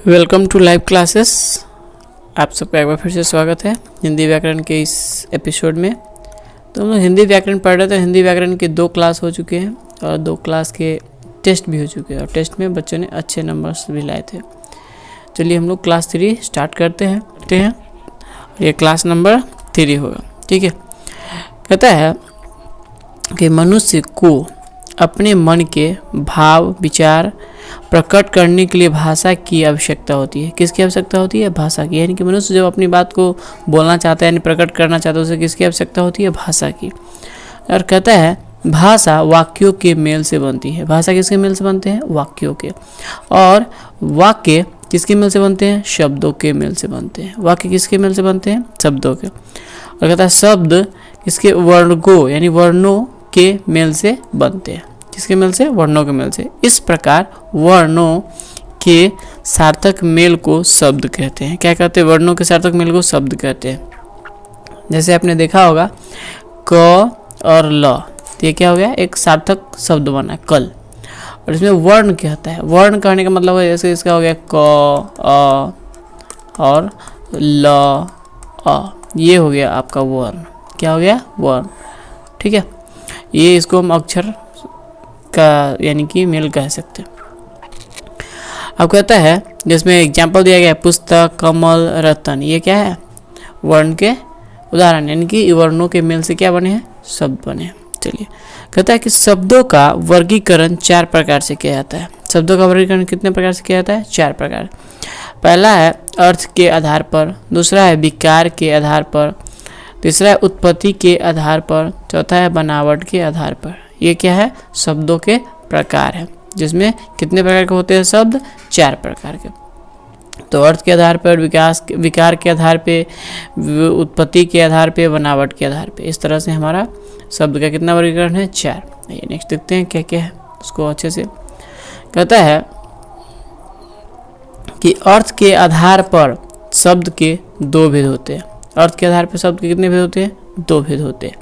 Welcome to live classes. आप सबका एक बार फिर से स्वागत है हिंदी व्याकरण के इस एपिसोड में। तो हम लोग हिंदी व्याकरण पढ़ रहे थे। हिंदी व्याकरण के 2 क्लास हो चुके हैं और 2 क्लास के टेस्ट भी हो चुके हैं और टेस्ट में बच्चों ने अच्छे नंबर्स भी लाए थे। चलिए हम लोग क्लास 3 स्टार्ट करते हैं। ये क्लास नंबर 3 होगा, ठीक है। कहता है कि मनुष्य को अपने मन के भाव विचार प्रकट करने के लिए भाषा की आवश्यकता होती है। किसकी आवश्यकता होती है? भाषा की। यानी कि मनुष्य जब अपनी बात को बोलना चाहता है यानी प्रकट करना चाहता है उसे किसकी आवश्यकता होती है? भाषा की। और कहता है भाषा वाक्यों के मेल से बनती है। भाषा किसके मेल से बनते हैं? वाक्यों के। और वाक्य किसके मेल से बनते हैं? शब्दों के मेल से बनते हैं। वाक्य किसके मेल से बनते हैं? शब्दों के। और कहता है शब्द किसके? वर्गों यानी वर्णों के मेल से बनते हैं। किसके मेल से? वर्णों के मेल से। इस प्रकार वर्णों के सार्थक मेल को शब्द कहते हैं। क्या कहते हैं? वर्णों के सार्थक मेल को शब्द कहते हैं। जैसे आपने देखा होगा क और ल, तो ये क्या हो गया? एक सार्थक शब्द बना कल। और इसमें वर्ण कहता है। वर्ण कहने का मतलब है जैसे इसका हो गया क, अ और ल, अ, ये हो गया आपका वर्ण। क्या हो गया? वर्ण, ठीक है। ये इसको हम अक्षर का यानी कि मेल कह सकते हैं। अब कहता है जिसमें एग्जाम्पल दिया गया है पुस्तक, कमल, रतन, ये क्या है? वर्ण के उदाहरण यानी कि वर्णों के मेल से क्या बने हैं? शब्द बने हैं। चलिए कहता है कि शब्दों का वर्गीकरण 4 प्रकार से किया जाता है। शब्दों का वर्गीकरण कितने प्रकार से किया जाता है? 4 प्रकार। पहला है अर्थ के आधार पर, दूसरा है विकार के आधार पर, तीसरा है उत्पत्ति के आधार पर, चौथा है बनावट के आधार पर। ये क्या है? शब्दों के प्रकार है, जिसमें कितने प्रकार के होते हैं शब्द? 4 प्रकार के। तो अर्थ के आधार पर, विकार के आधार पे, उत्पत्ति के आधार पे, बनावट के आधार पे। इस तरह से हमारा शब्द का कितना वर्गीकरण है? 4। ये नेक्स्ट देखते हैं क्या क्या है उसको अच्छे से। कहता है कि अर्थ के आधार पर शब्द के 2 भेद होते हैं। अर्थ के आधार पर शब्द के कितने भेद होते हैं? 2 भेद होते हैं।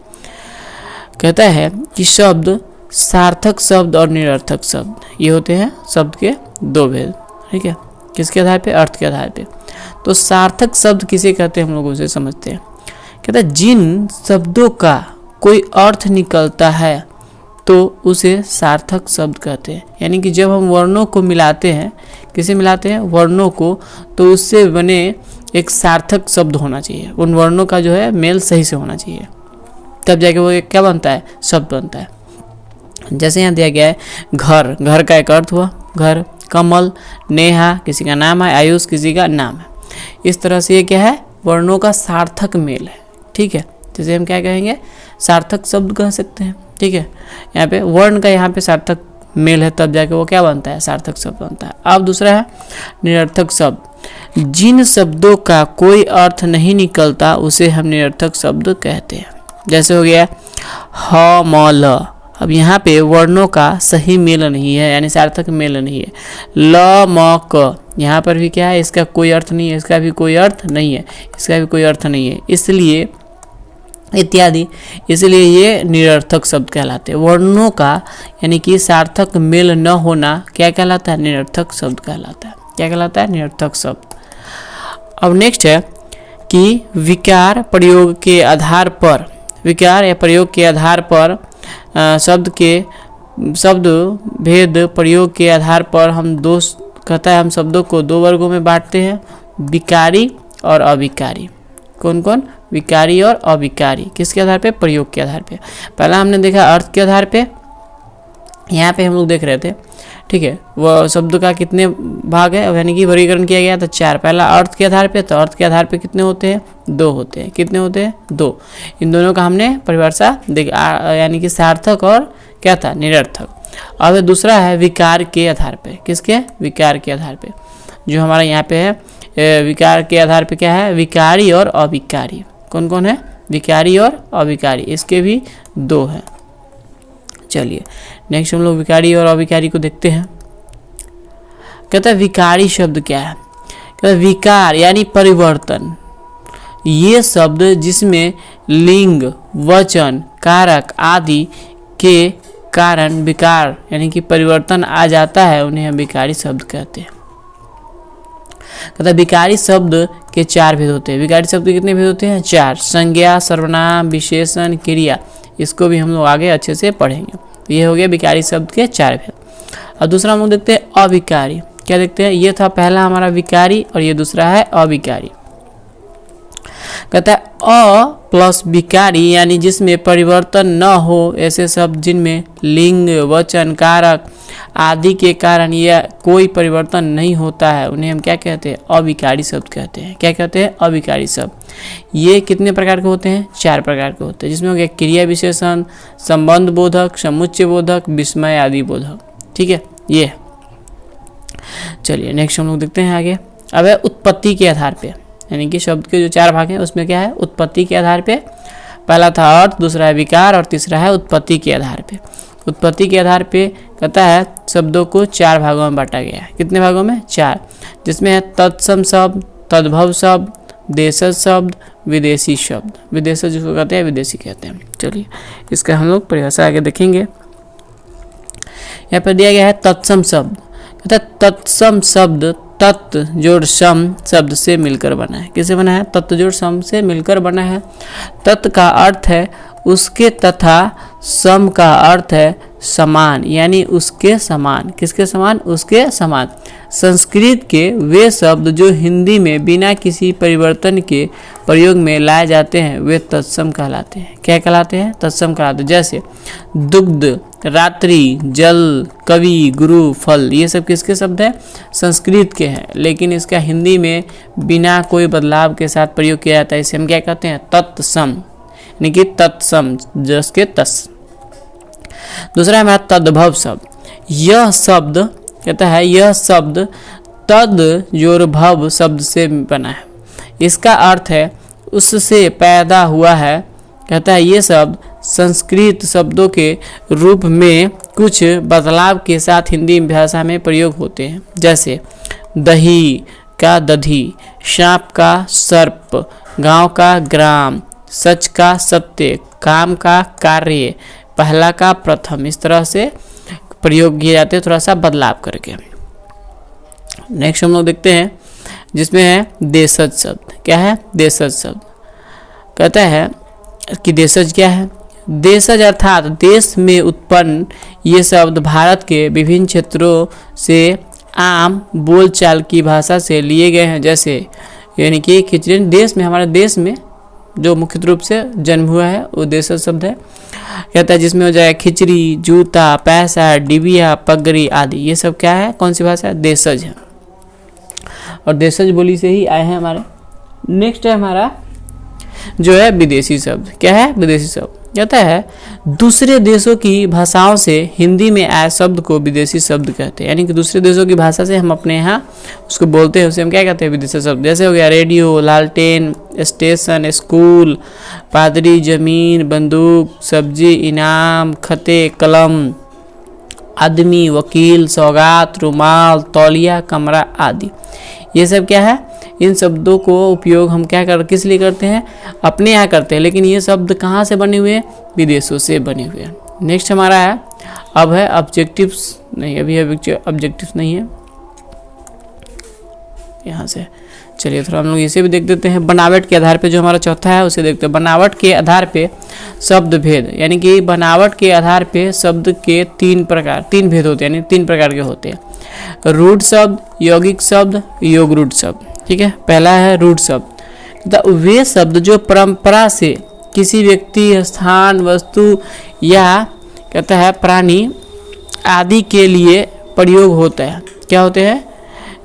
कहता है कि शब्द सार्थक शब्द और निरर्थक शब्द, ये होते हैं शब्द के 2 भेद, ठीक है। किसके आधार पे? अर्थ के आधार पे। तो सार्थक शब्द किसे कहते हैं हम लोग उसे समझते हैं। कहता है जिन शब्दों का कोई अर्थ निकलता है तो उसे सार्थक शब्द कहते हैं। यानी कि जब हम वर्णों को मिलाते हैं, किसे मिलाते हैं? वर्णों को, तो उससे बने एक सार्थक शब्द होना चाहिए। उन वर्णों का जो है मेल सही से होना चाहिए, तब जाके वो एक क्या बनता है? शब्द बनता है। जैसे यहाँ दिया गया है घर, घर का एक अर्थ हुआ घर। कमल, नेहा किसी का नाम है, आयुष किसी का नाम है। इस तरह से ये क्या है? वर्णों का सार्थक मेल है, ठीक है। जैसे हम क्या कहेंगे? सार्थक शब्द कह सकते हैं, ठीक है। यहाँ पे वर्ण का यहाँ पे सार्थक मेल है, तब जाके वो क्या बनता है? सार्थक शब्द बनता है। अब दूसरा है निरर्थक शब्द। जिन शब्दों का कोई अर्थ नहीं निकलता उसे हम निरर्थक शब्द कहते हैं। जैसे हो गया ह, म, ल। अब यहाँ पे वर्णों का सही मेल नहीं है, यानी सार्थक मेल नहीं है। ल, म, क, यहाँ पर भी क्या है? इसका कोई अर्थ नहीं है, इसका भी कोई अर्थ नहीं है, इसका भी कोई अर्थ नहीं है, इसलिए इत्यादि, इसलिए ये निरर्थक शब्द कहलाते हैं। वर्णों का यानी कि सार्थक मेल न होना क्या कहलाता है? निरर्थक शब्द कहलाता है। क्या कहलाता है? निरर्थक शब्द। अब नेक्स्ट है कि विकार प्रयोग के आधार पर, विकार या प्रयोग के आधार पर शब्द भेद प्रयोग के आधार पर हम कहता है हम शब्दों को 2 वर्गों में बांटते हैं, विकारी और अविकारी। कौन कौन? विकारी और अविकारी। किसके आधार पे? प्रयोग के आधार पे। पहला हमने देखा अर्थ के आधार पे, यहाँ पे हम लोग देख रहे थे, ठीक है। वो शब्द का कितने भाग है यानी कि वर्गीकरण किया गया था 4। पहला अर्थ के आधार पे, तो अर्थ के आधार पे कितने होते हैं? 2 होते हैं। कितने होते हैं? 2। इन दोनों का हमने परिभाषा देखा, यानी कि सार्थक और क्या था? निरर्थक। अब दूसरा है विकार के आधार पे। किसके? विकार के आधार पे, जो हमारा यहाँ पे है विकार के आधार पे क्या है? विकारी और अविकारी। कौन कौन है? विकारी और अविकारी। इसके भी 2 हैं। चलिए नेक्स्ट हम लोग विकारी और अविकारी को देखते हैं। कहता है विकारी शब्द क्या है? कहता है विकार यानी परिवर्तन। ये शब्द जिसमें लिंग, वचन, कारक आदि के कारण विकार यानी कि परिवर्तन आ जाता है, उन्हें हम विकारी शब्द कहते हैं। कहता है विकारी शब्द के 4 भेद होते हैं। विकारी शब्द के कितने भेद होते हैं? 4। संज्ञा, सर्वनाम, विशेषण, क्रिया। इसको भी हम लोग आगे अच्छे से पढ़ेंगे। तो ये हो गया विकारी शब्द के 4 भेद। और दूसरा हम लोग देखते हैं अविकारी। क्या देखते हैं? ये था पहला हमारा विकारी और ये दूसरा है अविकारी। कहता है अ प्लस विकारी यानी जिसमें परिवर्तन न हो ऐसे शब्द जिनमें लिंग, वचन, कारक आदि के कारण यह कोई परिवर्तन नहीं होता है उन्हें हम क्या कहते हैं? अविकारी शब्द कहते हैं। क्या कहते हैं? अविकारी शब्द। ये कितने प्रकार के होते हैं? 4 प्रकार के होते हैं, जिसमें हो गया क्रिया विशेषण, संबंध बोधक, समुच्चय बोधक, विस्मय आदि बोधक। ठीक है, ये चलिए नेक्स्ट हम लोग देखते हैं आगे। अब है उत्पत्ति के आधार पे, यानी कि शब्द के जो 4 भाग हैं उसमें क्या है? उत्पत्ति के आधार पे। पहला था अर्थ, दूसरा है विकार और तीसरा है उत्पत्ति के आधार पे। उत्पत्ति के आधार पे कहता है शब्दों को 4 भागों में बांटा गया है। कितने भागों में? 4, जिसमें है तत्सम शब्द, तद्भव शब्द, देशज शब्द, विदेशी शब्द। विदेशज जिसको कहते हैं विदेशी कहते हैं। चलिए इसका हम लोग परिभाषा आगे देखेंगे। यहाँ पर दिया गया है तत्सम शब्द। कहता है तत्सम शब्द तत् जोड़ सम शब्द से मिलकर बना है। किससे बना है? तत् जोड़ सम से मिलकर बना है। तत् का अर्थ है उसके तथा सम का अर्थ है समान, यानी उसके समान। किसके समान? उसके समान। संस्कृत के वे शब्द जो हिंदी में बिना किसी परिवर्तन के प्रयोग में लाए जाते हैं वे तत्सम कहलाते हैं। क्या कहलाते हैं? तत्सम कहलाते हैं। जैसे दुग्ध, रात्रि, जल, कवि, गुरु, फल, ये सब किसके शब्द हैं? संस्कृत के हैं, लेकिन इसका हिंदी में बिना कोई बदलाव के साथ प्रयोग किया जाता है। इसे हम क्या कहते हैं? तत्सम, यानी कि तत्सम जस के तस। दूसरा है हमारा तद्भव शब्द। यह शब्द कहता है यह शब्द तद जोड़ भव शब्द से बना है। इसका अर्थ है उससे पैदा हुआ है। कहता है ये शब्द संस्कृत शब्दों के रूप में कुछ बदलाव के साथ हिंदी भाषा में प्रयोग होते हैं। जैसे दही का दधी, सांप का सर्प, गांव का ग्राम, सच का सत्य, काम का कार्य, पहला का प्रथम। इस तरह से प्रयोग किए जाते हैं, थोड़ा सा बदलाव करके। नेक्स्ट हम लोग देखते हैं जिसमें है देशज शब्द। क्या है? देशज शब्द। कहता है कि देशज क्या है? देशज अर्थात देश में उत्पन्न ये शब्द भारत के विभिन्न क्षेत्रों से आम बोलचाल की भाषा से लिए गए हैं। जैसे यानी कि खिचड़ी देश में, हमारे देश में जो मुख्य रूप से जन्म हुआ है वो देशज शब्द है। कहता है जिसमें हो जाए खिचड़ी, जूता, पैसा, डिबिया, पगड़ी आदि। ये सब क्या है? कौन सी भाषा है? देशज है, और देशज बोली से ही आए हैं हमारे। नेक्स्ट है हमारा जो है विदेशी शब्द। क्या है? विदेशी शब्द। कहता है दूसरे देशों की भाषाओं से हिंदी में आए शब्द को विदेशी शब्द कहते हैं, यानी कि दूसरे देशों की भाषा से हम अपने यहाँ उसको बोलते हैं, उसे हम क्या कहते हैं? विदेशी शब्द। जैसे हो गया रेडियो, लालटेन, स्टेशन, स्कूल, पादरी, जमीन, बंदूक, सब्जी, इनाम, खते, कलम, आदमी, वकील, सौगात, रुमाल, तौलिया, कमरा आदि। ये सब क्या है? इन शब्दों को उपयोग हम किस लिए करते हैं? अपने यहाँ करते हैं, लेकिन ये शब्द कहाँ से बने हुए हैं? विदेशों से बने हुए हैं। नेक्स्ट हमारा है अब है ऑब्जेक्टिव्स। नहीं, अभी ऑब्जेक्टिव्स नहीं है यहाँ से। चलिए थोड़ा हम लोग इसे भी देख देते हैं। बनावट के आधार पे जो हमारा चौथा है उसे देखते हैं। बनावट के आधार पे शब्द भेद, यानी कि बनावट के आधार पे शब्द के 3 भेद होते हैं, यानी 3 प्रकार के होते हैं। रूढ़ शब्द, यौगिक शब्द, योग रूढ़ शब्द। ठीक है, पहला है रूढ़ शब्द। तो वे शब्द जो परंपरा से किसी व्यक्ति, स्थान, वस्तु या कहता है प्राणी आदि के लिए प्रयोग होता है। क्या होते हैं?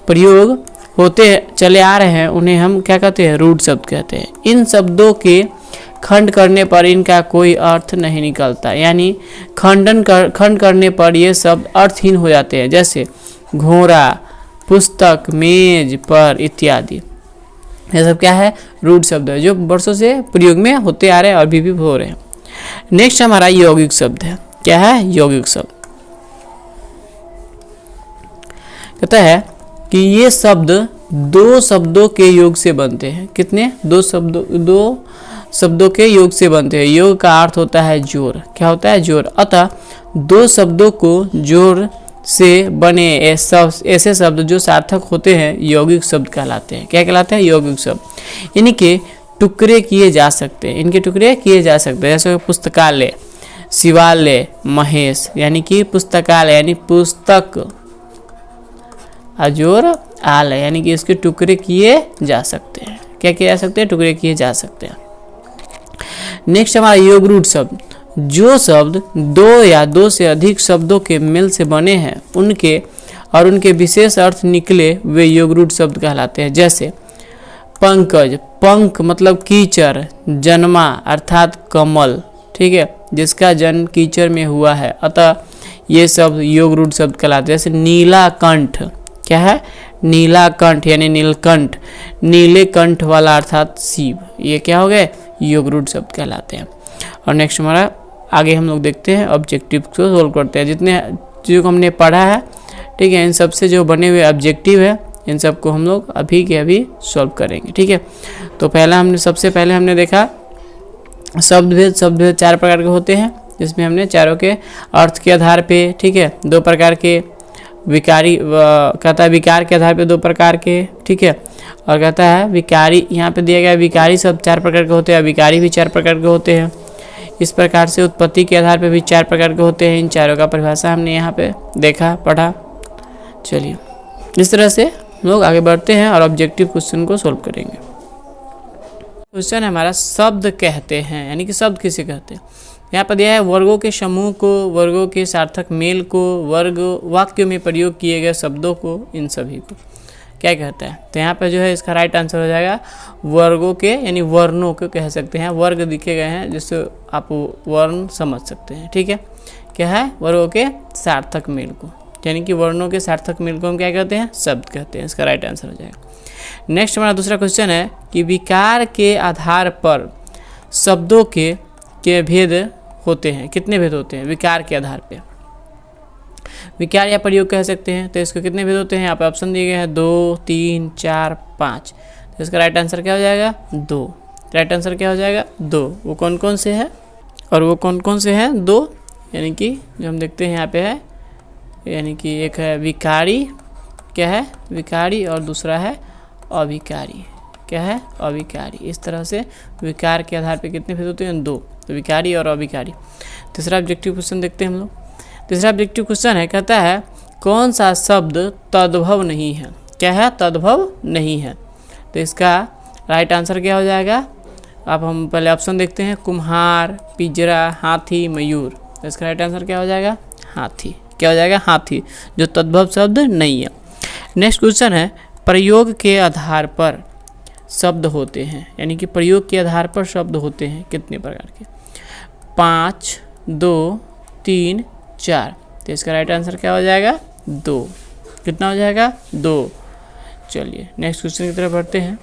प्रयोग होते चले आ रहे हैं, उन्हें हम क्या कहते हैं? रूढ़ शब्द कहते हैं। इन शब्दों के खंड करने पर इनका कोई अर्थ नहीं निकलता, यानी खंड करने पर ये शब्द अर्थहीन हो जाते हैं। जैसे घोड़ा, पुस्तक, मेज पर इत्यादि। ये सब क्या है? रूढ़ शब्द है, जो वर्षों से प्रयोग में होते आ रहे हैं और अभी भी हो रहे हैं। नेक्स्ट हमारा यौगिक शब्द है। क्या है? यौगिक शब्द। कहता है कि ये शब्द 2 शब्दों के योग से बनते हैं। कितने? 2 शब्दों के योग से बनते हैं। योग का अर्थ होता है जोड़। क्या होता है? जोड़। अतः 2 शब्दों को जोड़ से बने ऐसे शब्द जो सार्थक होते हैं यौगिक शब्द कहलाते हैं। क्या कहलाते हैं? यौगिक शब्द। इनके टुकड़े किए जा सकते हैं, इनके टुकड़े किए जा सकते हैं। जैसे पुस्तकालय, शिवालय, महेश, यानी कि पुस्तकालय यानी पुस्तक, अजोर आलय यानी कि इसके टुकड़े किए जा सकते हैं। क्या किए जा सकते हैं? टुकड़े किए जा सकते हैं। नेक्स्ट हमारा योगरूट शब्द, जो शब्द दो या दो से अधिक शब्दों के मेल से बने हैं उनके विशेष अर्थ निकले वे योगरूट शब्द कहलाते हैं। जैसे पंकज, पंख मतलब कीचड़, जन्मा अर्थात कमल, ठीक है, जिसका जन्म कीचड़ में हुआ है, अतः ये शब्द योगरूट शब्द कहलाते हैं। जैसे नीलाकंठ, क्या है? नीलाकंठ यानी नीलकंठ, नीले कंठ वाला अर्थात शिव, ये क्या हो गए? योगरूट शब्द कहलाते हैं। और नेक्स्ट हमारा आगे हम लोग देखते हैं ऑब्जेक्टिव को सोल्व करते हैं। जितने चीज़ों को हमने पढ़ा है, ठीक है, इन सब से जो बने हुए ऑब्जेक्टिव है इन सब को हम लोग अभी के अभी सॉल्व करेंगे। ठीक है, तो सबसे पहले हमने देखा शब्द भेद 4 प्रकार के होते हैं, जिसमें हमने चारों के अर्थ के आधार पे, ठीक है, 2 प्रकार के विकारी कहता है विकार के आधार पे 2 प्रकार के, ठीक है, और कहता है विकारी, यहाँ पे दिया गया विकारी शब्द 4 प्रकार के होते हैं, विकारी भी 4 प्रकार के होते हैं। इस प्रकार से उत्पत्ति के आधार पे भी 4 प्रकार के होते हैं। इन चारों का परिभाषा हमने यहाँ पे देखा, पढ़ा। चलिए इस तरह से हम लोग आगे बढ़ते हैं और ऑब्जेक्टिव क्वेश्चन को सोल्व करेंगे। क्वेश्चन हमारा शब्द कहते हैं, यानी कि शब्द किसे कहते हैं। यहाँ पर दिया है वर्गों के समूह को, वर्गों के सार्थक मेल को, वर्ग वाक्यों में प्रयोग किए गए शब्दों को, इन सभी को क्या कहता है। तो यहाँ पर जो है इसका राइट आंसर हो जाएगा वर्गों के, यानी वर्णों को कह सकते हैं। वर्ग दिखे गए हैं जिससे आप वर्ण समझ सकते हैं। ठीक है, क्या है? वर्गों के सार्थक मेल को, यानी कि वर्णों के सार्थक मेल को हम क्या कहते हैं? शब्द कहते हैं। इसका राइट आंसर हो जाएगा। नेक्स्ट हमारा दूसरा क्वेश्चन है कि विकार के आधार पर शब्दों के भेद होते हैं। कितने भेद होते हैं विकार के आधार पे? विकार या प्रयोग कह सकते हैं। तो इसके कितने भेद होते हैं? यहाँ पे ऑप्शन दिए गए हैं 2, 3, 4, 5। तो इसका राइट आंसर क्या हो जाएगा? 2। राइट आंसर क्या हो जाएगा? 2। वो कौन कौन से है और वो कौन कौन से हैं? 2, यानी कि जो हम देखते हैं यहाँ पे है, यानी कि एक है विकारी, क्या है? विकारी, और दूसरा है अविकारी। क्या है? अविकारी। इस तरह से विकार के आधार पे कितने भेद होते हैं? 2, तो विकारी और अविकारी। तीसरा ऑब्जेक्टिव क्वेश्चन देखते हैं हम लोग। तीसरा ऑब्जेक्टिव क्वेश्चन है, कहता है कौन सा शब्द तद्भव नहीं है? क्या है? तद्भव नहीं है। तो इसका राइट आंसर क्या हो जाएगा? अब हम पहले ऑप्शन देखते हैं, कुम्हार, पिंजरा, हाथी, मयूर। तो इसका राइट आंसर क्या हो जाएगा? हाथी। क्या हो जाएगा? हाथी, जो तद्भव शब्द नहीं है। नेक्स्ट क्वेश्चन है, प्रयोग के आधार पर शब्द होते हैं, यानी कि प्रयोग के आधार पर शब्द होते हैं कितने प्रकार के? 5, 2, 3, 4। तो इसका राइट आंसर क्या हो जाएगा? 2। कितना हो जाएगा? 2। चलिए नेक्स्ट क्वेश्चन की तरफ बढ़ते हैं।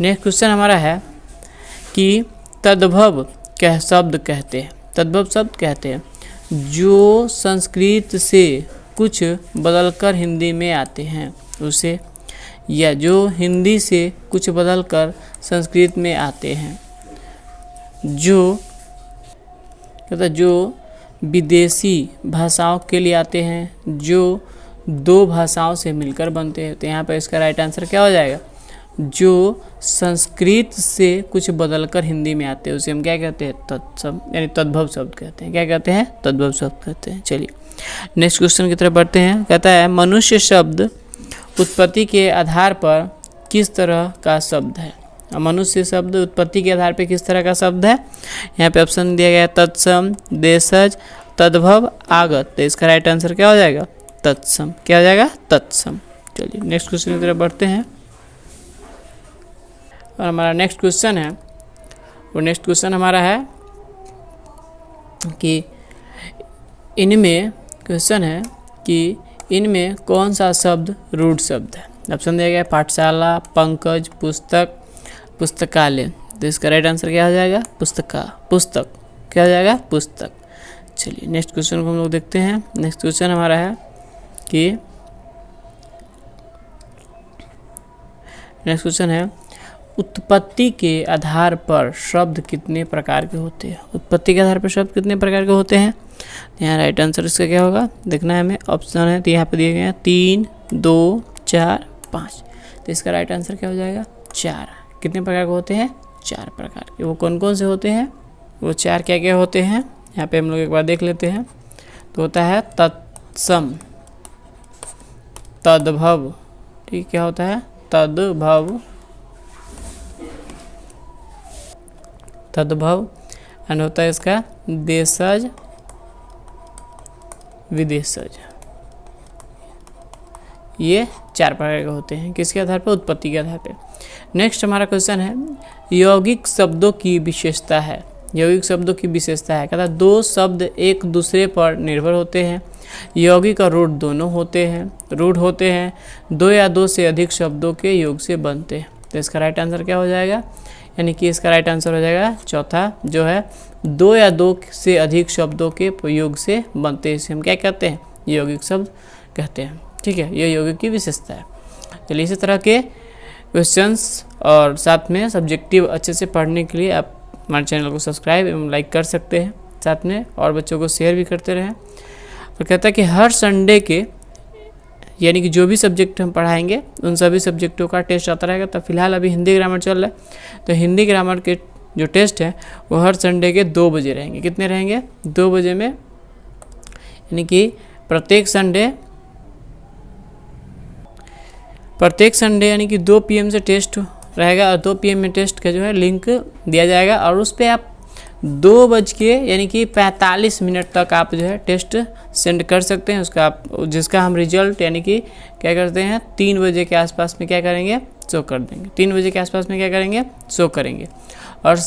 नेक्स्ट क्वेश्चन हमारा है कि तद्भव क्या शब्द कहते हैं? तद्भव शब्द कहते हैं जो संस्कृत से कुछ बदलकर हिंदी में आते हैं उसे, या जो हिंदी से कुछ बदलकर संस्कृत में आते हैं, जो कहता जो विदेशी भाषाओं के लिए आते हैं, जो 2 भाषाओं से मिलकर बनते हैं। तो यहाँ पर इसका राइट आंसर क्या हो जाएगा? जो संस्कृत से कुछ बदलकर हिंदी में आते हैं उसे हम क्या कहते हैं? तत्शब्द, यानी तद्भव शब्द कहते हैं। क्या कहते हैं? तद्भव शब्द कहते हैं। चलिए नेक्स्ट क्वेश्चन की तरफ बढ़ते हैं। कहता है मनुष्य शब्द उत्पत्ति के आधार पर किस तरह का शब्द है? मनुष्य शब्द उत्पत्ति के आधार पर किस तरह का शब्द है? यहाँ पे ऑप्शन दिया गया है तत्सम, देशज, तद्भव, आगत। तो इसका राइट आंसर क्या हो जाएगा? तत्सम। क्या हो जाएगा? तत्सम। चलिए नेक्स्ट क्वेश्चन की तरफ बढ़ते हैं और हमारा नेक्स्ट क्वेश्चन है, वो नेक्स्ट क्वेश्चन हमारा है कि इनमें क्वेश्चन है कि इनमें कौन सा शब्द रूढ़ शब्द है? ऑप्शन दिया गया है पाठशाला, पंकज, पुस्तक, पुस्तकालय। तो इसका राइट आंसर क्या हो जाएगा? पुस्तक। क्या हो जाएगा? पुस्तक। चलिए नेक्स्ट क्वेश्चन को हम लोग देखते हैं। नेक्स्ट क्वेश्चन हमारा है कि नेक्स्ट क्वेश्चन है उत्पत्ति के आधार पर शब्द कितने प्रकार के होते हैं? उत्पत्ति के आधार पर शब्द कितने प्रकार के होते हैं? तो यहाँ राइट आंसर इसका क्या होगा देखना है हमें। ऑप्शन है तो यहाँ पे दिए गए हैं 3, 2, 4, 5। तो इसका राइट आंसर क्या हो जाएगा 4। कितने प्रकार के होते हैं 4 प्रकार के। वो कौन कौन से होते हैं, वो 4 क्या क्या होते हैं यहाँ पे हम लोग एक बार देख लेते हैं। तो होता है तत्सम, तद्भव, ठीक क्या होता है तद्भव, तद्भव एंड होता है इसका देशज, विदेशज। ये 4 प्रकार के होते हैं किसके आधार पर, उत्पत्ति के आधार पे। नेक्स्ट हमारा क्वेश्चन है यौगिक शब्दों की विशेषता है। यौगिक शब्दों की विशेषता है, कहता है 2 शब्द एक दूसरे पर निर्भर होते हैं, यौगिक और रूढ़ दोनों होते हैं, रूढ़ होते हैं, 2 या 2 से अधिक शब्दों के योग से बनते हैं। तो इसका राइट आंसर क्या हो जाएगा, यानी कि इसका राइट आंसर हो जाएगा चौथा जो है 2 या 2 से अधिक शब्दों के योग से बनते हैं। इसे हम क्या कहते हैं, यौगिक शब्द कहते हैं। ठीक है, ये यौगिक की विशेषता है। चलिए इसी तरह के क्वेश्चंस और साथ में सब्जेक्टिव अच्छे से पढ़ने के लिए आप हमारे चैनल को सब्सक्राइब एवं लाइक कर सकते हैं, साथ में और बच्चों को शेयर भी करते रहें। और कहता है कि हर संडे के यानी कि जो भी सब्जेक्ट हम पढ़ाएंगे उन सभी सब्जेक्टों का टेस्ट आता रहेगा। तो फिलहाल अभी हिंदी ग्रामर चल रहा है, तो हिंदी ग्रामर के जो टेस्ट है वो हर संडे के 2 बजे रहेंगे। कितने रहेंगे 2 बजे में, यानी कि प्रत्येक संडे यानी कि 2 PM से टेस्ट रहेगा और 2 PM में टेस्ट का जो है लिंक दिया जाएगा और उस पर आप 2 बज के यानी कि 45 मिनट तक आप जो है टेस्ट सेंड कर सकते हैं। उसका आप जिसका हम रिजल्ट यानी कि क्या करते हैं 3 बजे के आसपास में क्या करेंगे शो कर देंगे। 3 बजे के आसपास में क्या करेंगे शो करेंगे और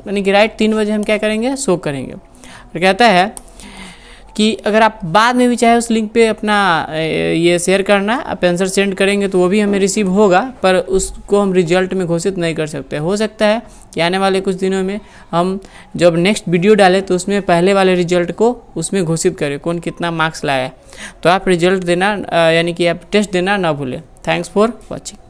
यानी कि राइट 3 बजे हम क्या करेंगे शो करेंगे। और कहता है कि अगर आप बाद में भी चाहे उस लिंक पे अपना ये शेयर करना, आप आंसर सेंड करेंगे तो वो भी हमें रिसीव होगा, पर उसको हम रिजल्ट में घोषित नहीं कर सकते। हो सकता है कि आने वाले कुछ दिनों में हम जब नेक्स्ट वीडियो डालें तो उसमें पहले वाले रिजल्ट को उसमें घोषित करें कौन कितना मार्क्स लाया। तो आप रिजल्ट देना यानी कि आप टेस्ट देना ना भूलें। Thanks for watching.